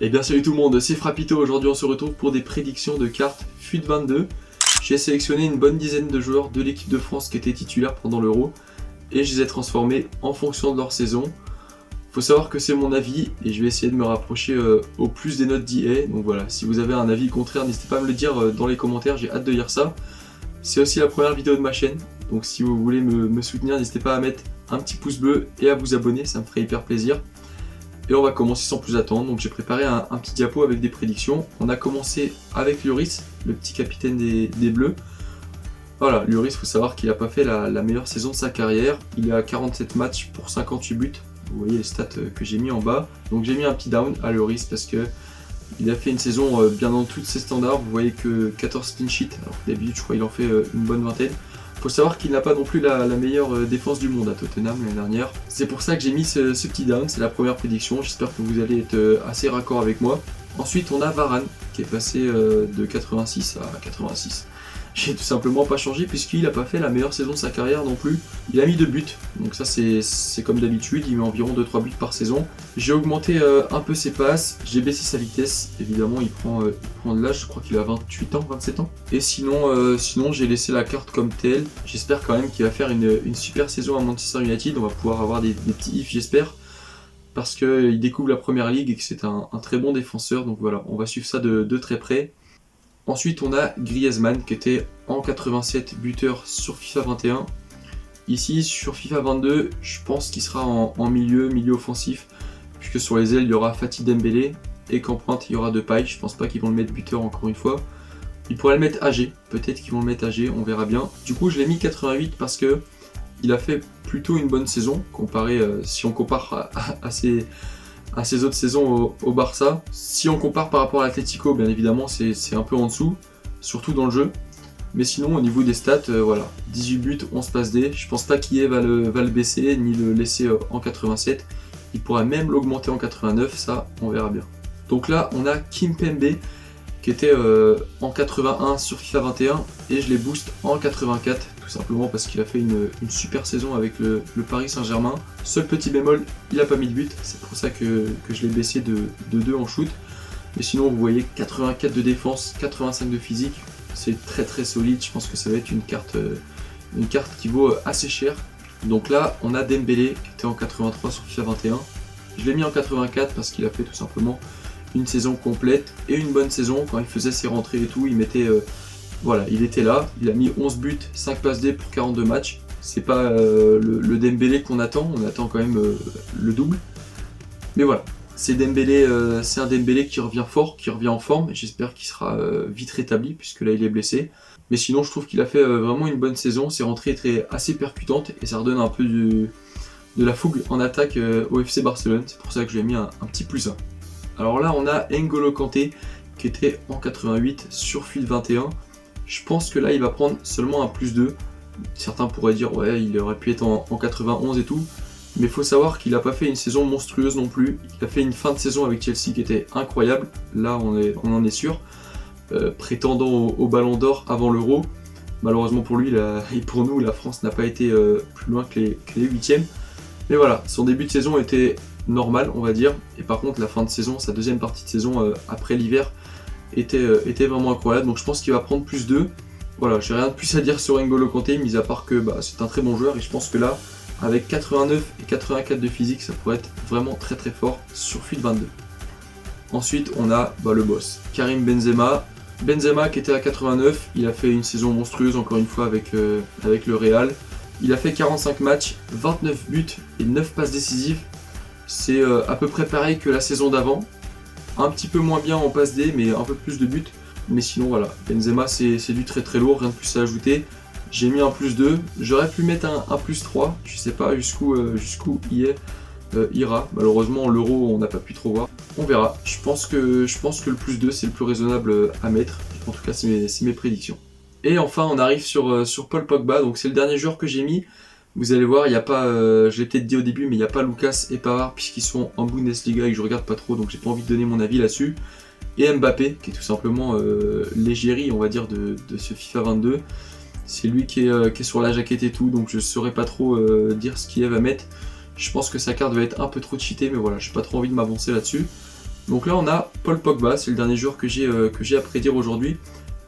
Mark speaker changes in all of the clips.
Speaker 1: Et bien salut tout le monde, c'est Frappito. Aujourd'hui on se retrouve pour des prédictions de cartes FUT22. J'ai sélectionné une bonne dizaine de joueurs de l'équipe de France qui étaient titulaires pendant l'Euro et je les ai transformés en fonction de leur saison. Faut savoir que c'est mon avis et je vais essayer de me rapprocher au plus des notes d'EA. Donc voilà, si vous avez un avis contraire, n'hésitez pas à me le dire dans les commentaires, j'ai hâte de lire ça. C'est aussi la première vidéo de ma chaîne, donc si vous voulez me soutenir, n'hésitez pas à mettre un petit pouce bleu et à vous abonner, ça me ferait hyper plaisir. Et on va commencer sans plus attendre. Donc j'ai préparé un petit diapo avec des prédictions. On a commencé avec Lloris, le petit capitaine des Bleus. Voilà, Lloris, il faut savoir qu'il n'a pas fait la meilleure saison de sa carrière. Il est à 47 matchs pour 58 buts. Vous voyez les stats que j'ai mis en bas. Donc j'ai mis un petit down à Lloris parce que il a fait une saison bien dans tous ses standards. Vous voyez que 14 clean sheets. Alors d'habitude, je crois qu'il en fait une bonne vingtaine. Faut savoir qu'il n'a pas non plus la meilleure défense du monde à Tottenham l'année dernière. C'est pour ça que j'ai mis ce petit down, c'est la première prédiction. J'espère que vous allez être assez raccord avec moi. Ensuite, on a Varane qui est passé de 86 à 86. J'ai tout simplement pas changé puisqu'il n'a pas fait la meilleure saison de sa carrière non plus. Il a mis 2 buts, donc ça c'est comme d'habitude, il met environ 2-3 buts par saison. J'ai augmenté un peu ses passes, j'ai baissé sa vitesse, évidemment il prend de l'âge, je crois qu'il a 28 ans, 27 ans. Et sinon j'ai laissé la carte comme telle. J'espère quand même qu'il va faire une super saison à Manchester United, on va pouvoir avoir des petits ifs j'espère. Parce qu'il découvre la première ligue et que c'est un très bon défenseur, donc voilà, on va suivre ça de très près. Ensuite, on a Griezmann qui était en 87 buteur sur FIFA 21. Ici, sur FIFA 22, je pense qu'il sera en milieu offensif, puisque sur les ailes, il y aura Fatih Dembélé et qu'en pointe, il y aura Depay. Je pense pas qu'ils vont le mettre buteur encore une fois. Ils pourraient le mettre AG, peut-être qu'ils vont le mettre AG, on verra bien. Du coup, je l'ai mis 88 parce que il a fait plutôt une bonne saison, comparé, si on compare à ses autres saisons au Barça. Si on compare par rapport à l'Atlético, bien évidemment c'est un peu en dessous, surtout dans le jeu. Mais sinon au niveau des stats, voilà, 18 buts, 11 passes D. Je pense pas qu'IA va le baisser ni le laisser en 87. Il pourrait même l'augmenter en 89, ça on verra bien. Donc là on a Kimpembe qui était en 81 sur FIFA 21 et je les booste en 84. Tout simplement parce qu'il a fait une super saison avec le Paris Saint-Germain. Seul petit bémol, il n'a pas mis de but, c'est pour ça que je l'ai baissé de 2 en shoot. Mais sinon vous voyez 84 de défense, 85 de physique, c'est très solide, je pense que ça va être une carte qui vaut assez cher. Donc là on a Dembélé qui était en 83 sur FIFA 21. Je l'ai mis en 84 parce qu'il a fait tout simplement une saison complète et une bonne saison. Quand il faisait ses rentrées et tout, il mettait... voilà, il était là, il a mis 11 buts, 5 passes D pour 42 matchs. C'est pas le Dembélé qu'on attend, on attend quand même le double. Mais voilà, c'est un Dembélé qui revient fort, qui revient en forme. J'espère qu'il sera vite rétabli puisque là il est blessé. Mais sinon je trouve qu'il a fait vraiment une bonne saison, ses rentrées étaient assez percutantes et ça redonne un peu de la fougue en attaque au FC Barcelone. C'est pour ça que je lui ai mis un petit plus 1. Alors là on a N'Golo Kanté qui était en 88 sur FUT 21. Je pense que là il va prendre seulement un plus 2. Certains pourraient dire ouais il aurait pu être en 91 et tout. Mais il faut savoir qu'il n'a pas fait une saison monstrueuse non plus. Il a fait une fin de saison avec Chelsea qui était incroyable. Là on en est sûr. Prétendant au Ballon d'Or avant l'Euro. Malheureusement pour lui et pour nous la France n'a pas été plus loin que les 8e. Mais voilà, son début de saison était normal on va dire. Et par contre la fin de saison, sa deuxième partie de saison après l'hiver était vraiment incroyable, donc je pense qu'il va prendre plus 2. Voilà, j'ai rien de plus à dire sur N'Golo Kanté, mis à part que c'est un très bon joueur et je pense que là, avec 89 et 84 de physique, ça pourrait être vraiment très fort sur FUT 22. Ensuite, on a le boss, Karim Benzema. Benzema qui était à 89, il a fait une saison monstrueuse encore une fois avec le Real. Il a fait 45 matchs, 29 buts et 9 passes décisives. C'est à peu près pareil que la saison d'avant. Un petit peu moins bien en passe D, mais un peu plus de buts. Mais sinon, voilà, Benzema, c'est du très lourd, rien de plus à ajouter. J'ai mis un plus 2. J'aurais pu mettre un plus 3. Je sais pas jusqu'où ira. Malheureusement, l'Euro, on n'a pas pu trop voir. On verra. Je pense que le plus 2, c'est le plus raisonnable à mettre. En tout cas, c'est mes prédictions. Et enfin, on arrive sur Paul Pogba. Donc, c'est le dernier joueur que j'ai mis. Vous allez voir, il n'y a pas, je l'ai peut-être dit au début, mais il n'y a pas Lucas et Pavard puisqu'ils sont en Bundesliga et que je regarde pas trop, donc j'ai pas envie de donner mon avis là-dessus. Et Mbappé, qui est tout simplement l'égérie, on va dire, de ce FIFA 22. C'est lui qui est sur la jaquette et tout, donc je saurais pas trop dire ce qu'il va mettre. Je pense que sa carte va être un peu trop cheatée, mais voilà, j'ai pas trop envie de m'avancer là-dessus. Donc là on a Paul Pogba, c'est le dernier joueur que j'ai à prédire aujourd'hui.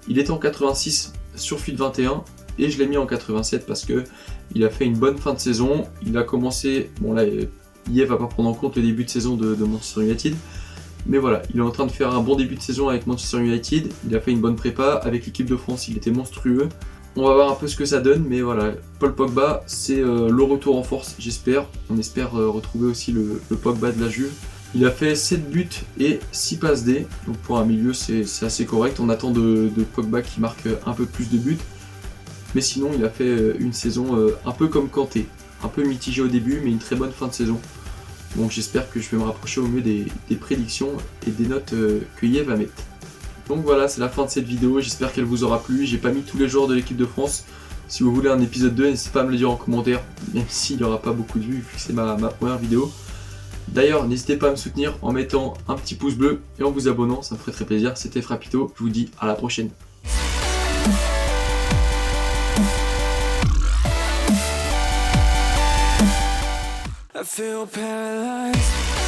Speaker 1: Il est en 86 sur FUT 21 et je l'ai mis en 87 parce que il a fait une bonne fin de saison. Il a commencé, bon là Yves va pas prendre en compte le début de saison de Manchester United, mais voilà, il est en train de faire un bon début de saison avec Manchester United. Il a fait une bonne prépa avec l'équipe de France, il était monstrueux. On va voir un peu ce que ça donne, mais voilà, Paul Pogba, c'est le retour en force, j'espère. On espère retrouver aussi le Pogba de la Juve. Il a fait 7 buts et 6 passes D, donc pour un milieu c'est assez correct. On attend de Pogba qui marque un peu plus de buts, mais sinon il a fait une saison un peu comme Kanté, un peu mitigé au début, mais une très bonne fin de saison. Donc j'espère que je vais me rapprocher au mieux des prédictions et des notes que Yves va mettre. Donc voilà, c'est la fin de cette vidéo, j'espère qu'elle vous aura plu. J'ai pas mis tous les joueurs de l'équipe de France. Si vous voulez un épisode 2, n'hésitez pas à me le dire en commentaire, même s'il n'y aura pas beaucoup de vues vu que c'est ma première vidéo. D'ailleurs, n'hésitez pas à me soutenir en mettant un petit pouce bleu et en vous abonnant, ça me ferait très plaisir. C'était Frappito, je vous dis à la prochaine.
Speaker 2: I feel paralyzed.